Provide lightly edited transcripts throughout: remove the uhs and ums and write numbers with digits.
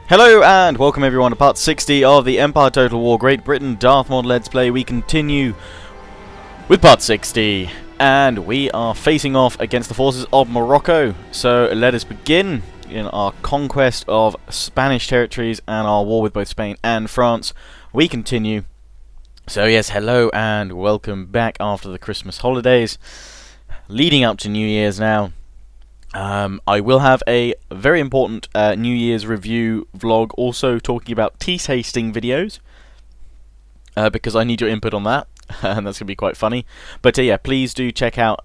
Hello and welcome everyone to part 60 of the Empire Total War Great Britain Darthmod Let's Play. We continue with part 60 and we are facing off against the forces of Morocco. So let us begin in our conquest of Spanish territories and our war with both Spain and France. We continue. So yes, hello and welcome back after the Christmas holidays, leading up to New Year's now. I will have a very important New Year's review vlog also talking about tea tasting videos because I need your input on that and that's going to be quite funny. But yeah, please do check out,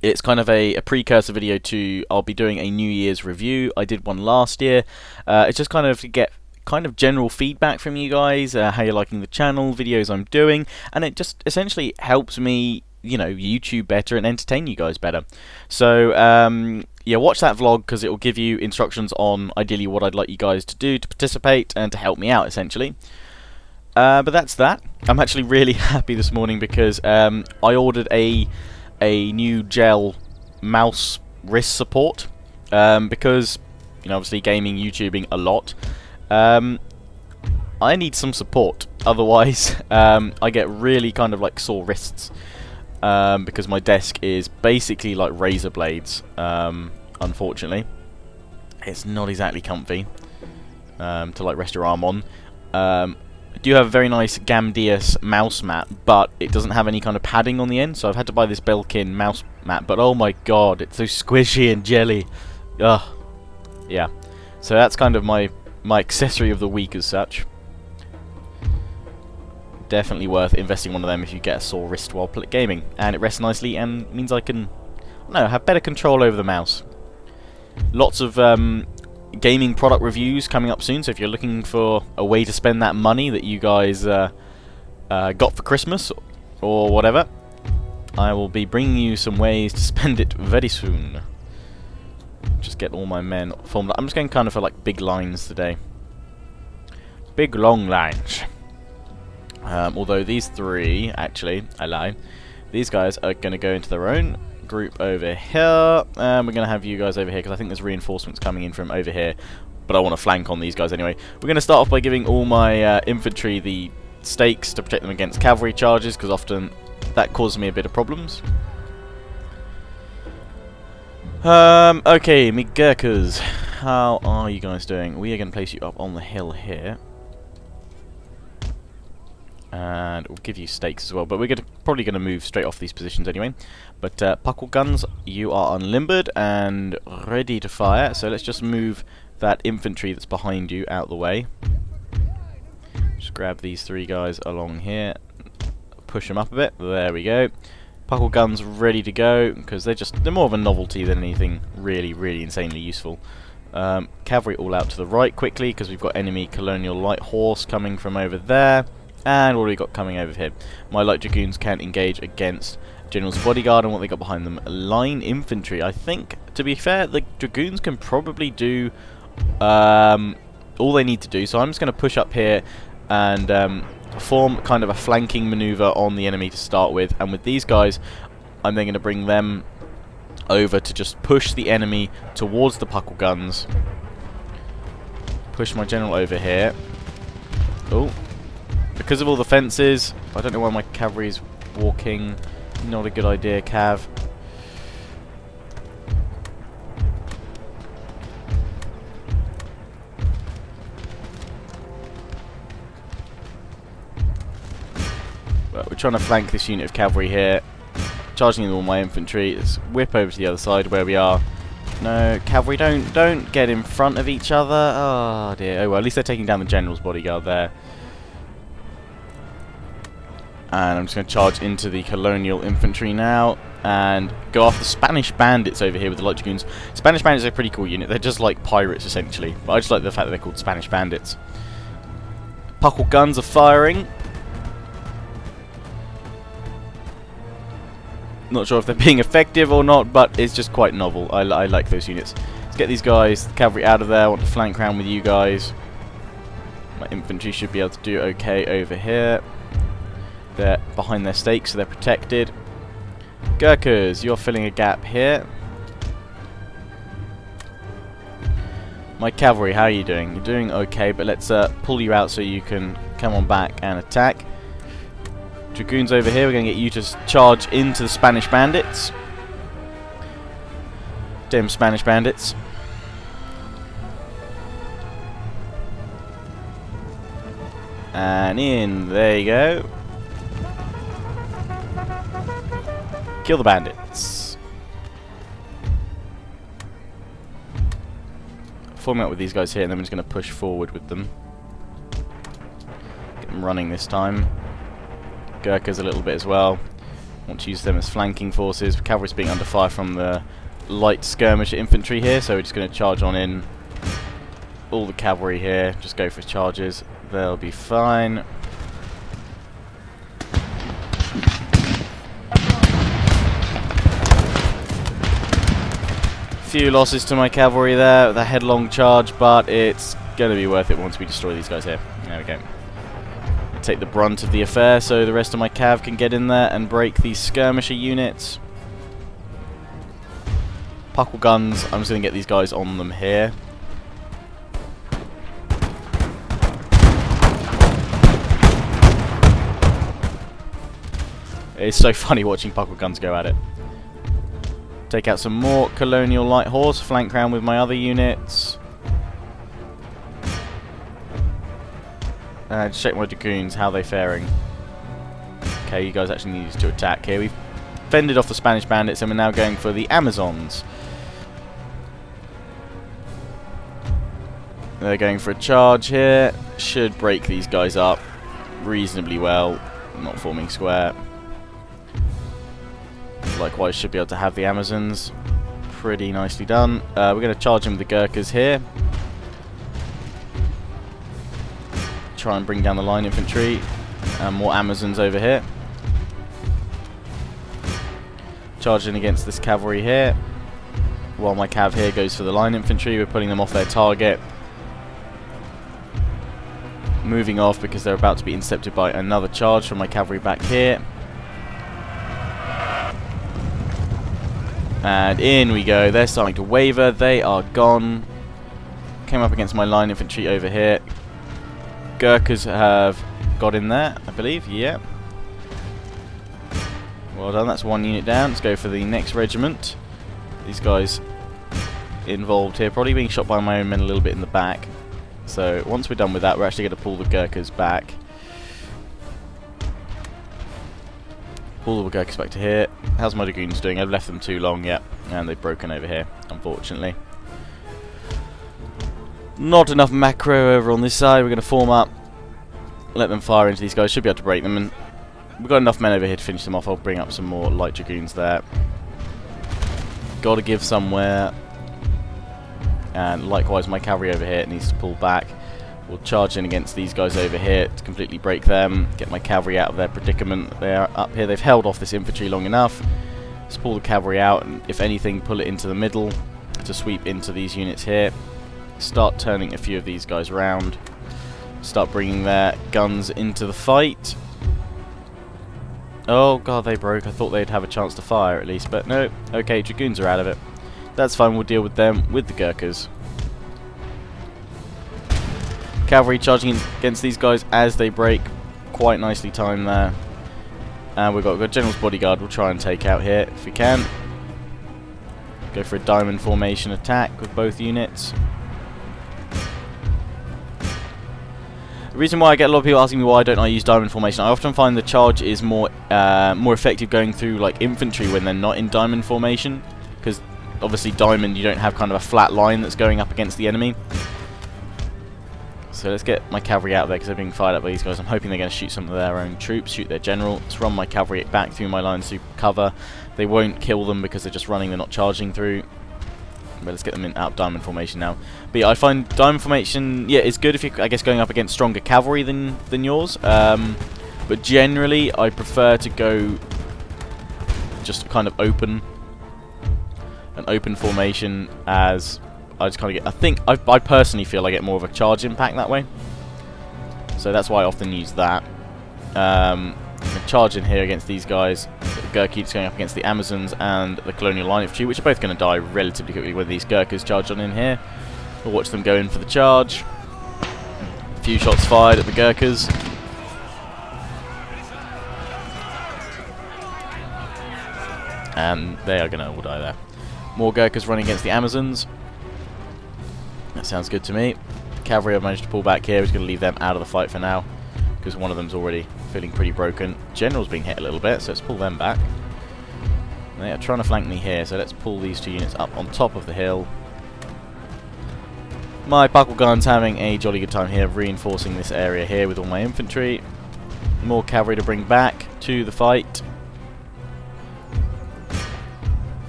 it's kind of a precursor video to, I'll be doing a New Year's review. I did one last year. It's just kind of to get kind of general feedback from you guys, how you're liking the channel, videos I'm doing, and it just essentially helps me, you know, YouTube better and entertain you guys better. So yeah, watch that vlog because it will give you instructions on ideally what I'd like you guys to do to participate and to help me out essentially. But that's that. I'm actually really happy this morning because I ordered a new gel mouse wrist support because, you know, obviously gaming, YouTubing a lot. I need some support, otherwise I get really kind of like sore wrists. Because my desk is basically like razor blades, unfortunately. It's not exactly comfy to like rest your arm on. I do have a very nice Gamdius mouse mat, but it doesn't have any kind of padding on the end, so I've had to buy this Belkin mouse mat, but oh my god, it's so squishy and jelly. Ugh. Yeah. So that's kind of my accessory of the week as such. Definitely worth investing one of them if you get a sore wrist while gaming, and it rests nicely and means I can, have better control over the mouse. Lots of gaming product reviews coming up soon, so if you're looking for a way to spend that money that you guys got for Christmas or whatever, I will be bringing you some ways to spend it very soon. Just get all my men formed up. I'm just going kind of for like big lines today. Big long lines. Although these three, actually, I lie, these guys are going to go into their own group over here, and we're going to have you guys over here, because I think there's reinforcements coming in from over here, but I want to flank on these guys anyway. We're going to start off by giving all my infantry the stakes to protect them against cavalry charges, because often that causes me a bit of problems. Okay, me Gurkhas, how are you guys doing? We are going to place you up on the hill here. And we'll give you stakes as well, but we're probably going to move straight off these positions anyway. But puckle guns, you are unlimbered and ready to fire, so let's just move that infantry that's behind you out the way. Just grab these three guys along here, push them up a bit, there we go. Puckle guns ready to go, because they're more of a novelty than anything really insanely useful. Cavalry all out to the right quickly, because we've got enemy colonial light horse coming from over there. And what have we got coming over here? My light dragoons can engage against General's bodyguard, and what they got behind them, line infantry. I think, to be fair, the dragoons can probably do all they need to do. So I'm just going to push up here and form kind of a flanking maneuver on the enemy to start with. And with these guys, I'm then going to bring them over to just push the enemy towards the puckle guns. Push my general over here. Oh. Because of all the fences, I don't know why my cavalry's walking. Not a good idea, Cav. But we're trying to flank this unit of cavalry here. Charging in all my infantry. Let's whip over to the other side where we are. No, cavalry, don't get in front of each other. Oh dear. Oh well, at least they're taking down the general's bodyguard there. And I'm just going to charge into the colonial infantry now and go after the Spanish bandits over here with the light dragoons. Spanish bandits are a pretty cool unit. They're just like pirates essentially, but I just like the fact that they're called Spanish bandits. Puckle guns are firing. Not sure if they're being effective or not, but it's just quite novel. I like those units. Let's get these guys, the cavalry, out of there. I want to flank round with you guys. My infantry should be able to do okay over here. They're behind their stakes, so they're protected. Gurkhas, you're filling a gap here. My cavalry, how are you doing? You're doing okay, but let's pull you out so you can come on back and attack. Dragoons over here, we're going to get you to charge into the Spanish bandits. Damn Spanish bandits. And in, there you go. Kill the bandits. Forming up with these guys here, and then we're just going to push forward with them. Get them running this time. Gurkhas a little bit as well. Want to use them as flanking forces. Cavalry's being under fire from the light skirmish infantry here, so we're just going to charge on in. All the cavalry here, just go for charges. They'll be fine. Few losses to my cavalry there with a headlong charge, but it's going to be worth it once we destroy these guys here. There we go. Take the brunt of the affair so the rest of my cav can get in there and break these skirmisher units. Puckle guns, I'm just going to get these guys on them here. It's so funny watching puckle guns go at it. Take out some more colonial light horse, flank round with my other units. Just check my dragoons, how they faring. Okay, you guys actually need to attack here. We've fended off the Spanish bandits and we're now going for the Amazons. They're going for a charge here. Should break these guys up reasonably well. Not forming square. Likewise, should be able to have the Amazons. Pretty nicely done. We're going to charge in with the Gurkhas here. Try and bring down the line infantry. More Amazons over here. Charging against this cavalry here. While my cav here goes for the line infantry, we're putting them off their target. Moving off because they're about to be intercepted by another charge from my cavalry back here. And in we go. They're starting to waver. They are gone. Came up against my line infantry over here. Gurkhas have got in there, I believe. Yeah. Well done. That's one unit down. Let's go for the next regiment. These guys involved here, probably being shot by my own men a little bit in the back. So once we're done with that, we're actually going to pull the Gurkhas back. Pull the Gurkhas back to here. How's my dragoons doing? I've left them too long, yeah. And they've broken over here, unfortunately. Not enough macro over on this side. We're going to form up. Let them fire into these guys. Should be able to break them. And we've got enough men over here to finish them off. I'll bring up some more light dragoons there. Got to give somewhere. And likewise, my cavalry over here needs to pull back. We'll charge in against these guys over here to completely break them. Get my cavalry out of their predicament. They are up here. They've held off this infantry long enough. Let's pull the cavalry out, and if anything, pull it into the middle to sweep into these units here. Start turning a few of these guys around. Start bringing their guns into the fight. Oh god, they broke. I thought they'd have a chance to fire at least, but no. Okay, dragoons are out of it. That's fine, we'll deal with them with the Gurkhas. Cavalry charging against these guys as they break. Quite nicely timed there. And we've got General's Bodyguard we'll try and take out here if we can. Go for a diamond formation attack with both units. The reason why I get a lot of people asking me why don't I use diamond formation, I often find the charge is more effective going through like infantry when they're not in diamond formation, because obviously diamond you don't have kind of a flat line that's going up against the enemy. So let's get my cavalry out of there because they're being fired up by these guys. I'm hoping they're going to shoot some of their own troops, shoot their general. Let's run my cavalry back through my lines to cover. They won't kill them because they're just running, they're not charging through. But let's get them in out of diamond formation now. But yeah, I find diamond formation, yeah, it's good if you're, I guess, going up against stronger cavalry than yours. But generally, I prefer to go just kind of open, an open formation, as I just kind of get. I think I personally feel I get more of a charge impact that way. So that's why I often use that. Charge in here against these guys. Gurkhas going up against the Amazons and the Colonial Line Infantry, which are both going to die relatively quickly when these Gurkhas charge on in here. We'll watch them go in for the charge. A few shots fired at the Gurkhas. And they are going to all die there. More Gurkhas running against the Amazons. That sounds good to me. Cavalry have managed to pull back here. We're just going to leave them out of the fight for now, because one of them's already feeling pretty broken. General's being hit a little bit, so let's pull them back. They are trying to flank me here, so let's pull these 2 units up on top of the hill. My buckle gun's having a jolly good time here, reinforcing this area here with all my infantry. More cavalry to bring back to the fight.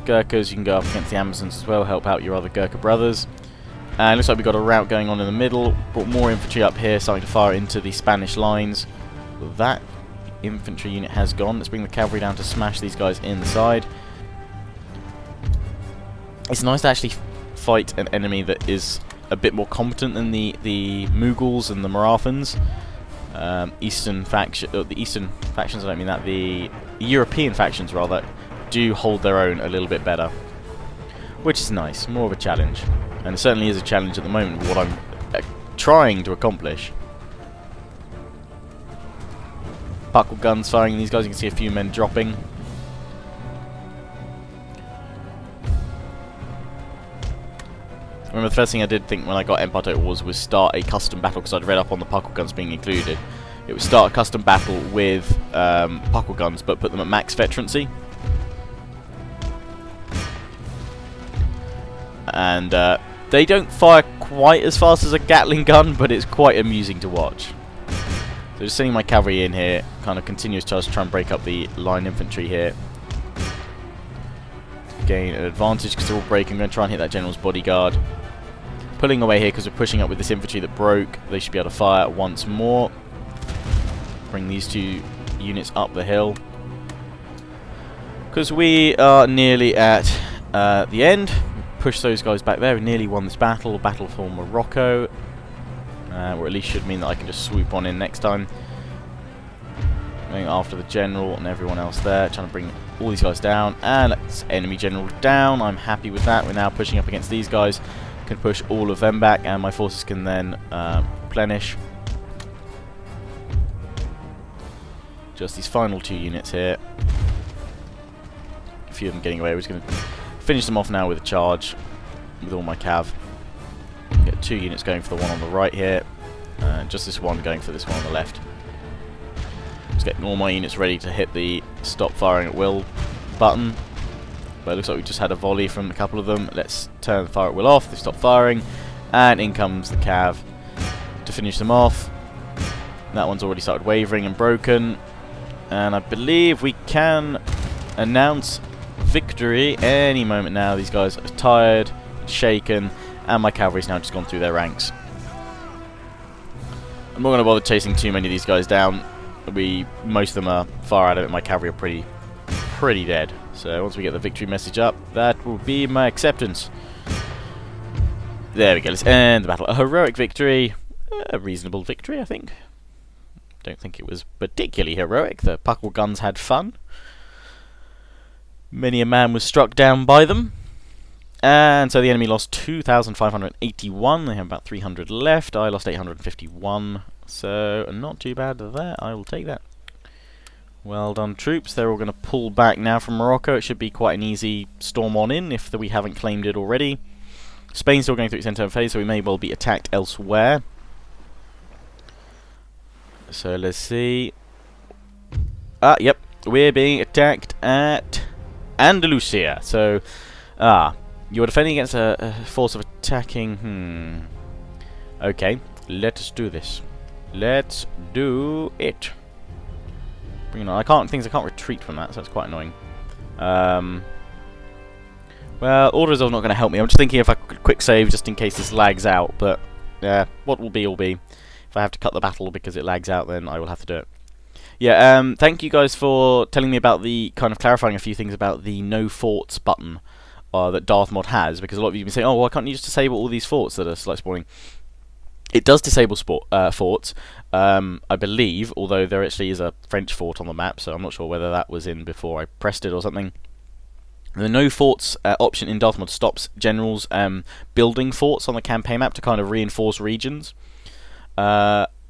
Gurkhas, you can go up against the Amazons as well, help out your other Gurkha brothers. And looks like we've got a rout going on in the middle. Brought more infantry up here, starting to fire into the Spanish lines. That infantry unit has gone. Let's bring the cavalry down to smash these guys inside. It's nice to actually fight an enemy that is a bit more competent than the Mughals and the Marathans. The Eastern factions, I don't mean that, the European factions rather, do hold their own a little bit better, which is nice, more of a challenge, and it certainly is a challenge at the moment with what I'm trying to accomplish. Buckle guns firing these guys, you can see a few men dropping. Remember, the first thing I did think when I got Empire Total Wars was start a custom battle, because I'd read up on the buckle guns being included. It would start a custom battle with buckle guns, but put them at max veterancy. And they don't fire quite as fast as a Gatling gun, but it's quite amusing to watch. So just sending my cavalry in here, kind of continuous charge to try and break up the line infantry here. Gain an advantage because they're all breaking. I'm going to try and hit that general's bodyguard. Pulling away here because we're pushing up with this infantry that broke. They should be able to fire once more. Bring these 2 units up the hill, because we are nearly at the end. Push those guys back there. We nearly won this battle. Battle for Morocco. Or at least should mean that I can just swoop on in next time. Going after the general and everyone else there. Trying to bring all these guys down. And that's enemy general down. I'm happy with that. We're now pushing up against these guys. Can push all of them back, and my forces can then replenish. Just these final 2 units here. A few of them getting away. We're just going to finish them off now with a charge with all my cav. Get 2 units going for the one on the right here. Just this one going for this one on the left. Just getting all my units ready to hit the stop firing at will button. But it looks like we just had a volley from a couple of them. Let's turn the fire at will off. They stop firing. And in comes the cav to finish them off. That one's already started wavering and broken. And I believe we can announce victory any moment now. These guys are tired, shaken, and my cavalry's now just gone through their ranks. I'm not going to bother chasing too many of these guys down. Most of them are far out of it. My cavalry are pretty dead. So once we get the victory message up, that will be my acceptance. There we go. Let's end the battle. A heroic victory. A reasonable victory, I think. Don't think it was particularly heroic. The buckle guns had fun. Many a man was struck down by them. And so the enemy lost 2,581. They have about 300 left. I lost 851. So not too bad there. I will take that. Well done, troops. They're all going to pull back now from Morocco. It should be quite an easy storm on in if we haven't claimed it already. Spain's still going through its end-term phase, so we may well be attacked elsewhere. So let's see. Yep. We're being attacked at Andalusia. So, you're defending against a force of attacking. Okay, let us do this. Let's do it. You know, I can't retreat from that, so it's quite annoying. Well, order resolve not going to help me. I'm just thinking if I could quick save just in case this lags out, but yeah, what will be will be. If I have to cut the battle because it lags out, then I will have to do it. Yeah, thank you guys for telling me about the kind of clarifying a few things about the no forts button that Darthmod has, because a lot of you have been saying, oh, why can't you just disable all these forts that are select spawning? It does disable forts, I believe, although there actually is a French fort on the map, so I'm not sure whether that was in before I pressed it or something. The no forts option in Darthmod stops generals building forts on the campaign map to kind of reinforce regions.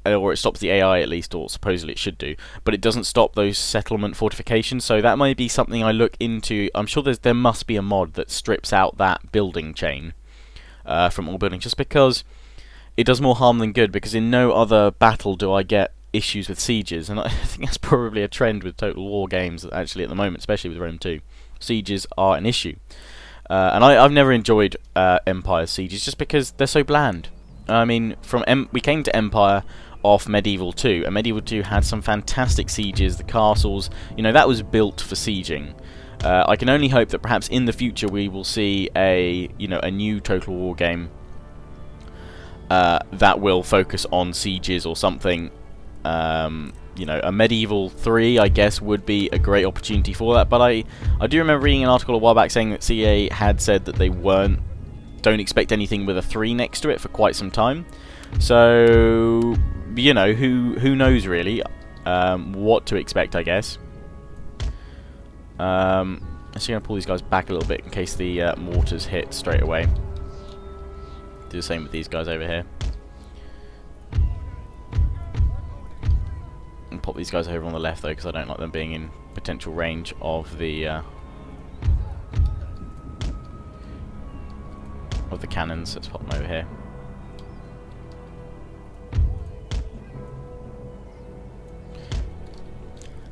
Or it stops the AI at least, or supposedly it should do, but it doesn't stop those settlement fortifications, so that might be something I look into. I'm sure there must be a mod that strips out that building chain from all buildings, just because it does more harm than good, because in no other battle do I get issues with sieges, and I think that's probably a trend with Total War games actually at the moment, especially with Rome 2. Sieges are an issue. And I've never enjoyed Empire sieges, just because they're so bland. I mean, we came to Empire off Medieval 2, and Medieval 2 had some fantastic sieges, the castles, that was built for sieging. I can only hope that perhaps in the future we will see a new Total War game that will focus on sieges or something. A Medieval 3, I guess, would be a great opportunity for that, but I do remember reading an article a while back saying that CA had said that they don't expect anything with a 3 next to it for quite some time. So, who knows really what to expect, I guess. I'm actually going to pull these guys back a little bit in case the mortars hit straight away. Do the same with these guys over here. And pop these guys over on the left though, because I don't like them being in potential range of the cannons. Let's pop them over here.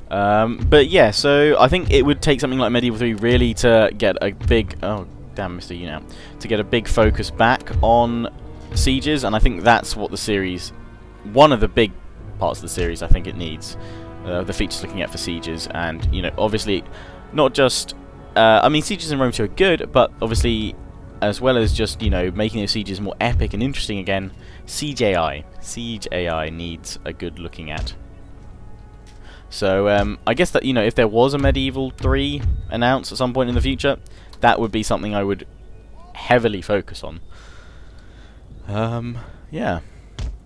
But yeah, so I think it would take something like Medieval 3 really to get a big... Oh, damn, Mr. You to get a big focus back on sieges, and I think that's what the series... One of the big parts of the series I think it needs. The features looking at for sieges, and, obviously, not just... I mean, sieges in Rome 2 are good, but obviously, as well as just, making those sieges more epic and interesting again, Siege AI needs a good looking at. So, I guess that, if there was a Medieval 3 announced at some point in the future, that would be something I would heavily focus on. Yeah,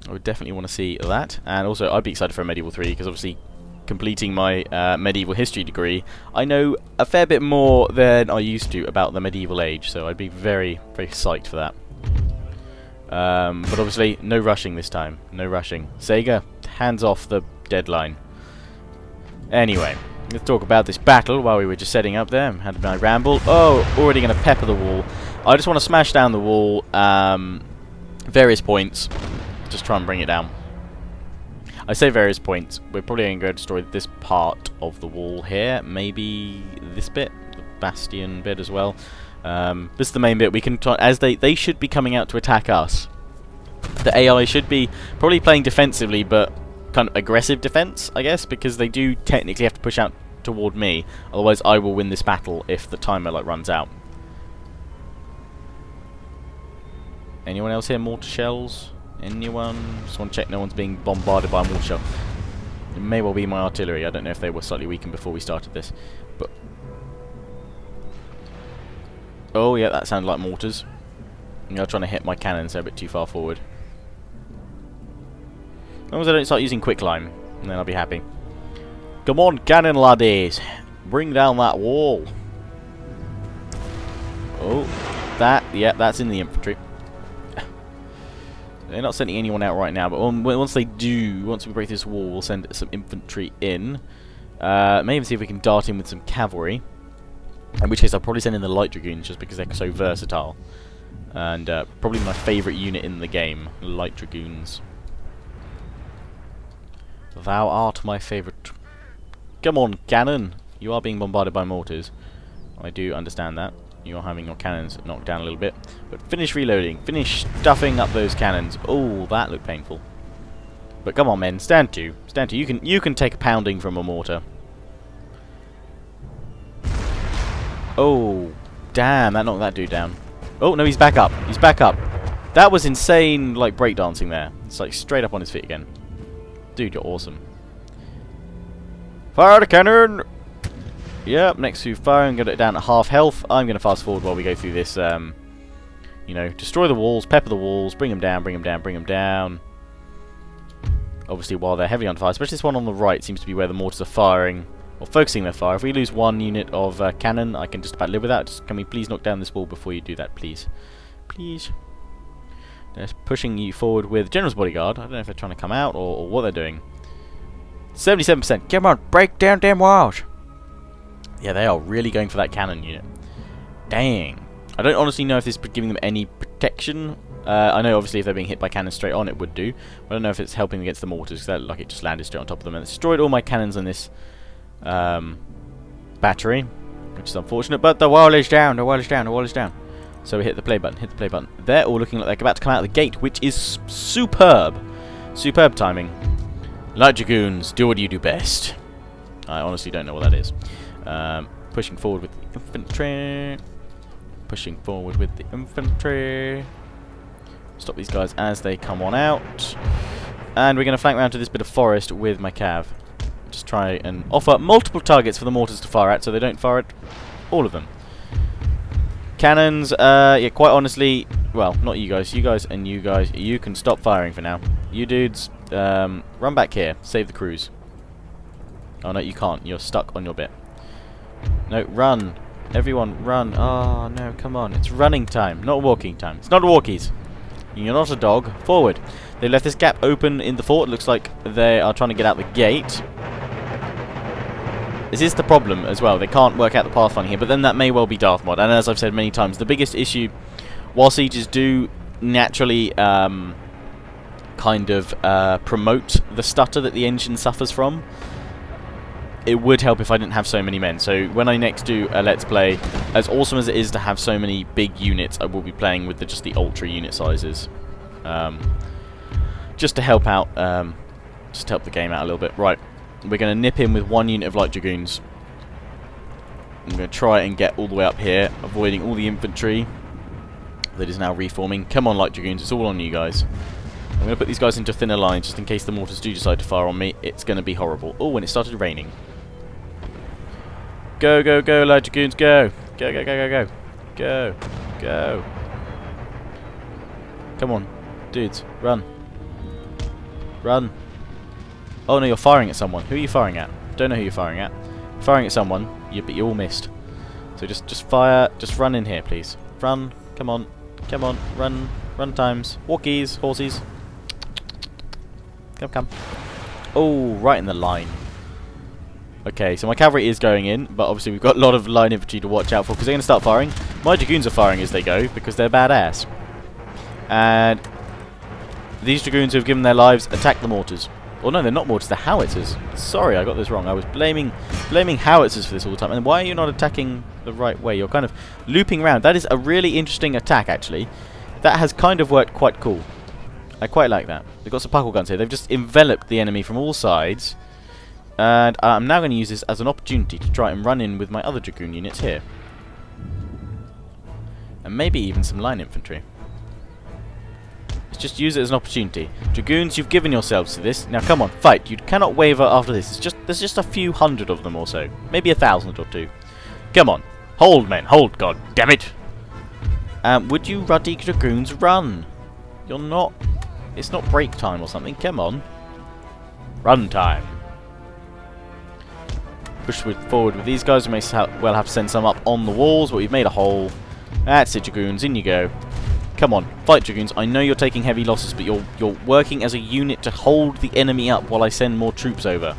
I would definitely want to see that. And also, I'd be excited for a Medieval 3, because obviously, completing my medieval history degree, I know a fair bit more than I used to about the medieval age, so I'd be very, very psyched for that. But obviously, no rushing this time. No rushing. Sega, hands off the deadline. Anyway, let's talk about this battle while we were just setting up there. Had my ramble. Oh, already going to pepper the wall. I just want to smash down the wall, various points. Just try and bring it down. I say various points. We're probably going to go destroy this part of the wall here. Maybe this bit, the bastion bit as well. This is the main bit. We can try, as they should be coming out to attack us. The AI should be probably playing defensively, but kind of aggressive defense, I guess, because they do technically have to push out toward me. Otherwise, I will win this battle if the timer runs out. Anyone else here? Mortar shells? Anyone? Just want to check no one's being bombarded by a mortar shell. It may well be my artillery. I don't know if they were slightly weakened before we started this, but oh yeah, that sounded like mortars. I'm trying to hit my cannons. They're a bit too far forward. As long as I don't start using quicklime, and then I'll be happy. Come on, cannon laddies! Bring down that wall! Oh, that's in the infantry. They're not sending anyone out right now, but once they do, once we break this wall, we'll send some infantry in. May even see if we can dart in with some cavalry. In which case I'll probably send in the light dragoons, just because they're so versatile. And probably my favourite unit in the game, light dragoons. Thou art my favourite. Come on, cannon! You are being bombarded by mortars. I do understand that. You are having your cannons knocked down a little bit. But finish reloading. Finish stuffing up those cannons. Oh, that looked painful. But come on, men. Stand to. Stand to. You can take a pounding from a mortar. Oh, damn. That knocked that dude down. Oh, no, he's back up. He's back up. That was insane, breakdancing there. It's straight up on his feet again. Dude, you're awesome. Fire the cannon! Yep, next to fire and get it down at half health. I'm going to fast forward while we go through this, destroy the walls, pepper the walls, bring them down, bring them down, bring them down. Obviously, while they're heavy on fire, especially this one on the right seems to be where the mortars are firing or focusing their fire. If we lose one unit of cannon, I can just about live with that. Just, can we please knock down this wall before you do that, please? Please. They're pushing you forward with General's Bodyguard. I don't know if they're trying to come out or what they're doing. 77%. Come on, break down damn walls. Yeah, they are really going for that cannon unit. Dang. I don't honestly know if this is giving them any protection. I know obviously if they're being hit by cannons straight on it would do. But I don't know if it's helping against the mortars, because that looked like it just landed straight on top of them and it destroyed all my cannons on this battery, which is unfortunate. But the wall is down, the wall is down, the wall is down. So we hit the play button, hit the play button. They're all looking like they're about to come out of the gate, which is superb. Superb timing. Light Dragoons, do what you do best. I honestly don't know what that is. Pushing forward with the infantry. Pushing forward with the infantry. Stop these guys as they come on out. And we're going to flank round to this bit of forest with my cav. Just try and offer multiple targets for the mortars to fire at, so they don't fire at all of them. Cannons, yeah, quite honestly, well, not you guys, and you guys, you can stop firing for now. You dudes, run back here, save the crews. Oh no, you can't, you're stuck on your bit. No, run. Everyone, run. Oh no, come on, it's running time, not walking time. It's not walkies. You're not a dog. Forward. They left this gap open in the fort. It looks like they are trying to get out the gate. This is the problem as well. They can't work out the pathfinding here, but then that may well be Darthmod. And as I've said many times, the biggest issue, while sieges do naturally kind of promote the stutter that the engine suffers from, it would help if I didn't have so many men. So when I next do a Let's Play, as awesome as it is to have so many big units, I will be playing with just the ultra unit sizes. Just to help out, just to help the game out a little bit. Right. We're going to nip in with one unit of Light Dragoons. I'm going to try and get all the way up here, avoiding all the infantry that is now reforming. Come on, Light Dragoons, it's all on you guys. I'm going to put these guys into thinner lines just in case the mortars do decide to fire on me. It's going to be horrible. Oh, and it started raining. Go, go, go, Light Dragoons, go! Go, go, go, go, go! Go, go! Come on, dudes, run. Run. Oh no, you're firing at someone. Who are you firing at? Don't know who you're firing at. Firing at someone, but you all missed. So just fire, just run in here, please. Run, come on, run, run times. Walkies, horses. Come, come. Oh, right in the line. Okay, so my cavalry is going in, but obviously we've got a lot of line infantry to watch out for, because they're going to start firing. My dragoons are firing as they go, because they're badass. And these dragoons who have given their lives attack the mortars. Oh no, they're not mortars, they're howitzers. Sorry, I got this wrong. I was blaming howitzers for this all the time. And why are you not attacking the right way? You're kind of looping around. That is a really interesting attack, actually. That has kind of worked quite cool. I quite like that. They've got some puckle guns here. They've just enveloped the enemy from all sides. And I'm now going to use this as an opportunity to try and run in with my other dragoon units here. And maybe even some line infantry. Let's just use it as an opportunity. Dragoons, you've given yourselves to this. Now come on, fight. You cannot waver after this. There's just a few hundred of them or so. Maybe 1,000 or two. Come on. Hold, men. Hold, god damn it. Would you ruddy dragoons run? You're not... It's not break time or something. Come on. Run time. Push forward with these guys. We may well have to send some up on the walls, but we've made a hole. That's it, dragoons. In you go. Come on, fight, dragoons. I know you're taking heavy losses, but you're working as a unit to hold the enemy up while I send more troops over.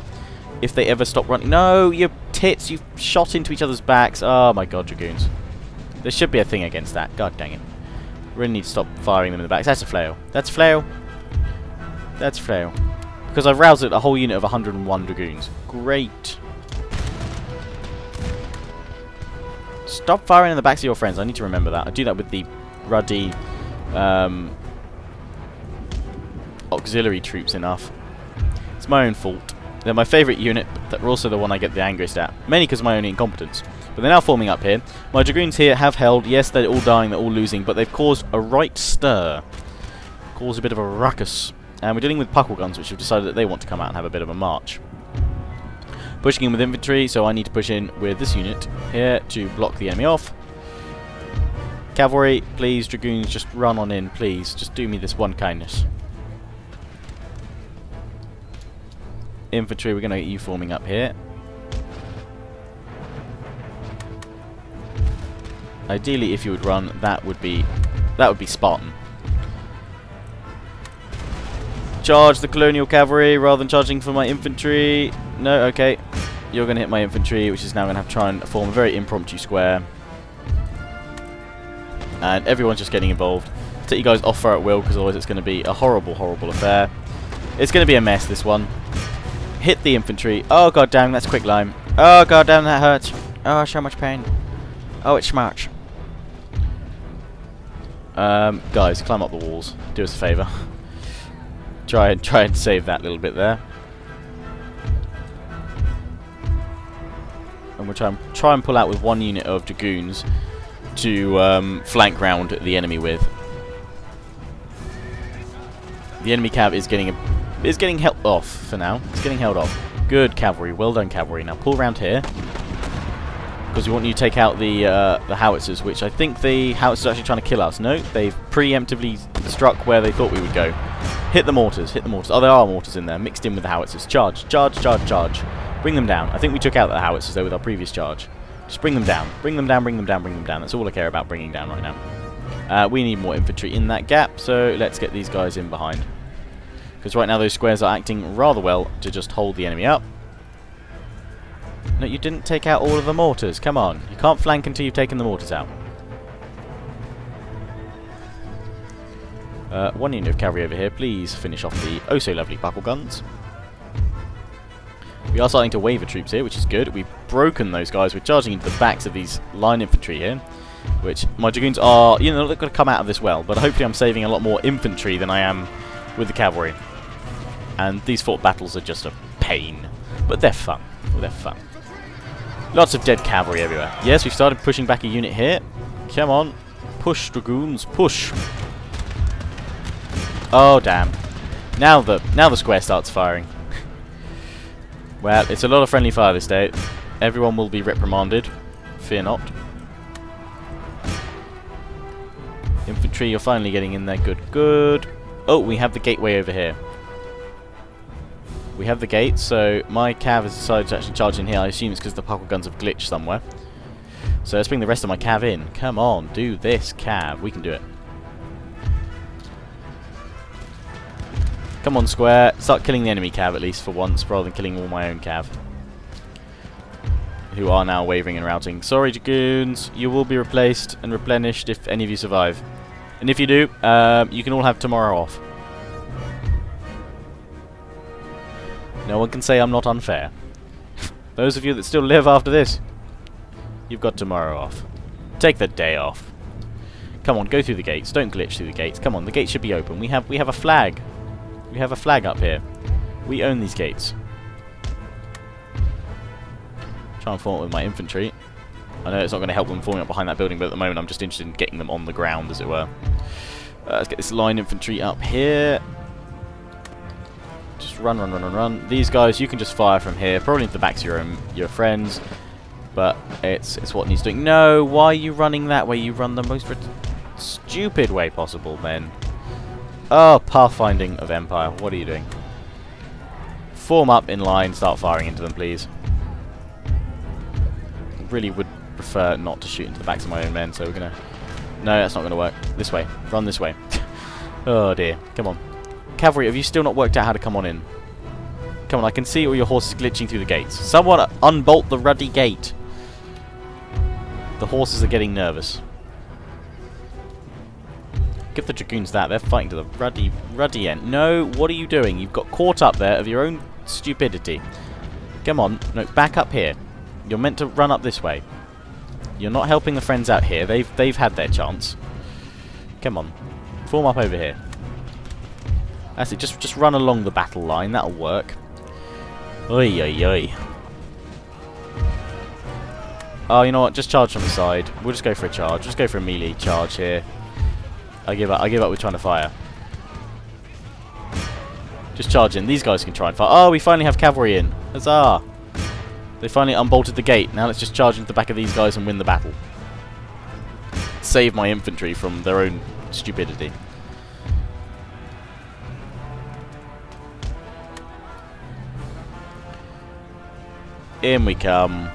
If they ever stop running... No, you tits! You've shot into each other's backs. Oh my god, dragoons. There should be a thing against that. God dang it. Really need to stop firing them in the backs. That's a flail. That's a flail. That's a flail. Because I've roused a whole unit of 101 dragoons. Great. Stop firing in the backs of your friends. I need to remember that. I do that with the ruddy auxiliary troops enough. It's my own fault. They're my favourite unit, but they're also the one I get the angriest at. Mainly because of my own incompetence. But they're now forming up here. My dragoons here have held. Yes, they're all dying, they're all losing, but they've caused a right stir. Caused a bit of a ruckus. And we're dealing with puckle guns, which have decided that they want to come out and have a bit of a march. Pushing in with infantry, so I need to push in with this unit here to block the enemy off. Cavalry, please, dragoons, just run on in, please. Just do me this one kindness. Infantry, we're going to get you forming up here. Ideally, if you would run, that would be Spartan. Charge the colonial cavalry rather than charging for my infantry. No, okay. You're going to hit my infantry, which is now going to have to try and form a very impromptu square. And everyone's just getting involved. Take you guys off fire at will, because otherwise it's going to be a horrible, horrible affair. It's going to be a mess, this one. Hit the infantry. Oh, god damn, that's quick lime. Oh, god damn, that hurts. Oh, so much pain. Oh, it's smart. Guys, climb up the walls. Do us a favour. Try and save that little bit there. And we'll try and pull out with one unit of dragoons to flank round the enemy with. The enemy cav is getting held off for now. It's getting held off. Good cavalry, well done cavalry. Now pull around here because we want you to take out the howitzers, which I think the howitzers are actually trying to kill us. No, they've preemptively struck where they thought we would go. Hit the mortars, hit the mortars. Oh, there are mortars in there, mixed in with the howitzers. Charge, charge, charge, charge. Bring them down. I think we took out the howitzers though with our previous charge. Just bring them down. Bring them down, bring them down, bring them down. That's all I care about bringing down right now. We need more infantry in that gap, so let's get these guys in behind. Because right now those squares are acting rather well to just hold the enemy up. No, you didn't take out all of the mortars. Come on. You can't flank until you've taken the mortars out. One unit of cavalry over here. Please finish off the oh-so-lovely buckle guns. We are starting to waver troops here, which is good. We've broken those guys. We're charging into the backs of these line infantry here, which my dragoons are, you know, they're going to come out of this well. But hopefully I'm saving a lot more infantry than I am with the cavalry. And these fort battles are just a pain. But they're fun. Well, they're fun. Lots of dead cavalry everywhere. Yes, we've started pushing back a unit here. Come on. Push, dragoons. Push. Oh, damn. Now the square starts firing. Well, it's a lot of friendly fire this day. Everyone will be reprimanded. Fear not. Infantry, you're finally getting in there. Good, good. Oh, we have the gateway over here. We have the gate, so my cav has decided to actually charge in here. I assume it's because the buckle guns have glitched somewhere. So let's bring the rest of my cav in. Come on, do this, cav. We can do it. Come on, square. Start killing the enemy cav at least for once, rather than killing all my own cav, who are now wavering and routing. Sorry, dragoons. You will be replaced and replenished if any of you survive. And if you do, you can all have tomorrow off. No one can say I'm not unfair. Those of you that still live after this, you've got tomorrow off. Take the day off. Come on, go through the gates. Don't glitch through the gates. Come on, the gates should be open. We have a flag. We have a flag up here. We own these gates. Try and form it with my infantry. I know it's not going to help them forming up behind that building, but at the moment I'm just interested in getting them on the ground, as it were. Let's get this line infantry up here. Just run, run, run, run, run. These guys, you can just fire from here, probably into the backs of your friends, but it's what needs doing. No, why are you running that way? You run the most stupid way possible, men. Oh, pathfinding of Empire. What are you doing? Form up in line, start firing into them, please. Really would prefer not to shoot into the backs of my own men, so we're gonna... No, that's not gonna work. This way. Run this way. Oh dear. Come on. Cavalry, have you still not worked out how to come on in? Come on, I can see all your horses glitching through the gates. Someone unbolt the ruddy gate. The horses are getting nervous. Give the dragoons that. They're fighting to the ruddy end. No, what are you doing? You've got caught up there of your own stupidity. Come on. No, back up here. You're meant to run up this way. You're not helping the friends out here. They've had their chance. Come on. Form up over here. That's it. Just run along the battle line. That'll work. Oi, oi, oi. Oh, you know what? Just charge from the side. We'll just go for a charge. Just go for a melee charge here. I give up. I give up with trying to fire. Just charge in. These guys can try and fire. Oh, we finally have cavalry in. Huzzah! They finally unbolted the gate. Now let's just charge into the back of these guys and win the battle. Save my infantry from their own stupidity. In we come.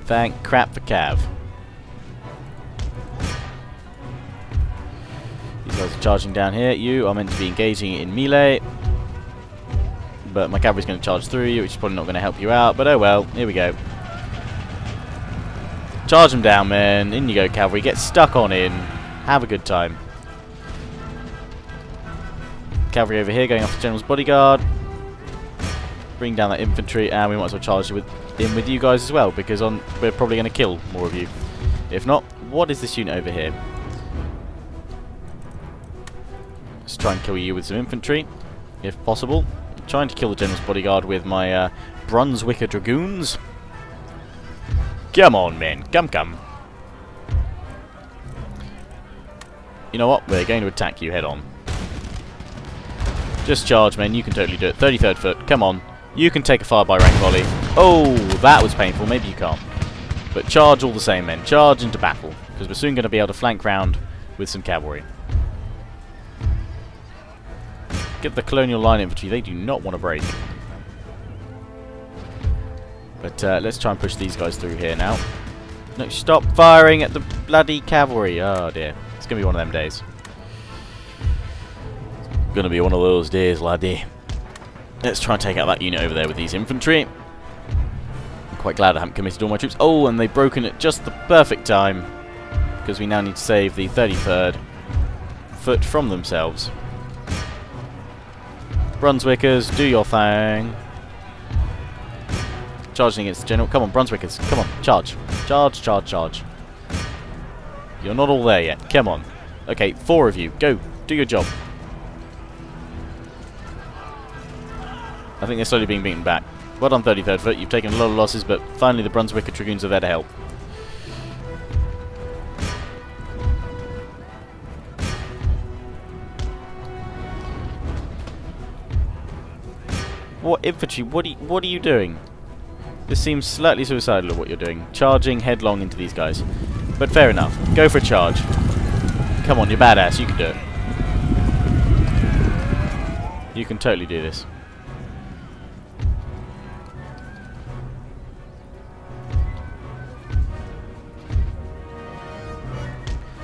Thank crap for Cav. These guys are charging down here. You are meant to be engaging in melee. But my cavalry's going to charge through you, which is probably not going to help you out. But oh well, here we go. Charge them down, man. In you go, cavalry. Get stuck on in. Have a good time. Cavalry over here going off the general's bodyguard. Bring down that infantry, and we might as well charge in with you guys as well, because we're probably going to kill more of you. If not, what is this unit over here? Let's try and kill you with some infantry, if possible. I'm trying to kill the general's bodyguard with my Brunswicker dragoons. Come on, men. Come. You know what? We're going to attack you head on. Just charge, men. You can totally do it. 33rd foot. Come on. You can take a fire by rank volley. Oh, that was painful. Maybe you can't. But charge all the same, men. Charge into battle. Because we're soon going to be able to flank round with some cavalry. Get the colonial line infantry. They do not want to break. But let's try and push these guys through here now. No, stop firing at the bloody cavalry. Oh dear. It's going to be one of them days. It's going to be one of those days, laddie. Let's try and take out that unit over there with these infantry. I'm quite glad I haven't committed all my troops. Oh, and they've broken at just the perfect time. Because we now need to save the 33rd foot from themselves. Brunswickers, do your thing. Charging against the general. Come on, Brunswickers. Come on, charge. Charge. You're not all there yet. Come on. Okay, 4 of you. Go. Do your job. I think they're slowly being beaten back. Well done, 33rd foot. You've taken a lot of losses, but finally the Brunswicker Dragoons are there to help. What infantry? What are you doing? This seems slightly suicidal of what you're doing. Charging headlong into these guys. But fair enough. Go for a charge. Come on, you're badass. You can do it. You can totally do this.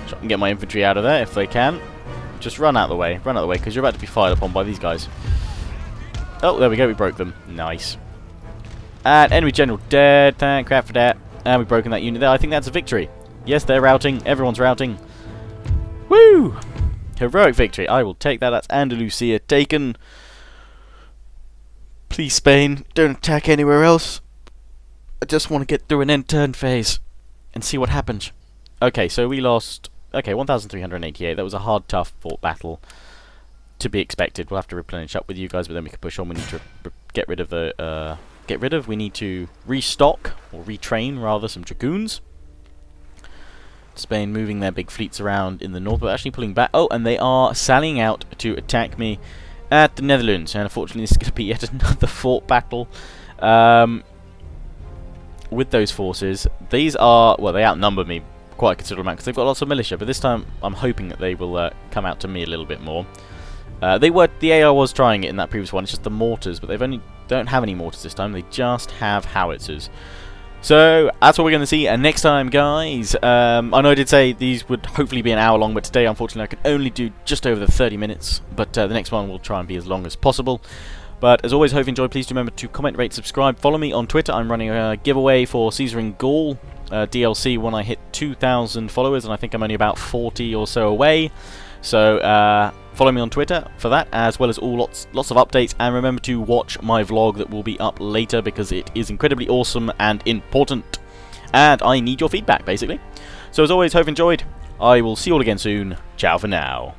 Try and get my infantry out of there if they can. Just run out of the way. Run out of the way, because you're about to be fired upon by these guys. Oh, there we go. We broke them. Nice. And enemy general dead. Thank crap for that. And we've broken that unit there. I think that's a victory. Yes, they're routing. Everyone's routing. Woo! Heroic victory. I will take that. That's Andalusia taken. Please, Spain, don't attack anywhere else. I just want to get through an end turn phase and see what happens. Okay, so we lost... Okay, 1,388. That was a hard, tough fought battle. To be expected. We'll have to replenish up with you guys, but then we can push on. We need to get rid of the... we need to restock, or retrain, rather, some dragoons. Spain moving their big fleets around in the north, but actually pulling back. Oh, and they are sallying out to attack me at the Netherlands. And unfortunately, this is going to be yet another fort battle with those forces. These are, well, they outnumber me quite a considerable amount because they've got lots of militia. But this time, I'm hoping that they will come out to me a little bit more. The AR was trying it in that previous one. It's just the mortars, but don't have any mortars this time. They just have howitzers. So that's what we're going to see next time, guys. I know I did say these would hopefully be an hour long, but today, unfortunately, I could only do just over the 30 minutes. But the next one will try and be as long as possible. But as always, hope you enjoyed. Please do remember to comment, rate, subscribe. Follow me on Twitter. I'm running a giveaway for Caesar in Gaul DLC when I hit 2,000 followers, and I think I'm only about 40 or so away. So follow me on Twitter for that, as well as lots of updates, and remember to watch my vlog that will be up later because it is incredibly awesome and important, and I need your feedback basically. So as always, hope you enjoyed. I will see you all again soon. Ciao for now.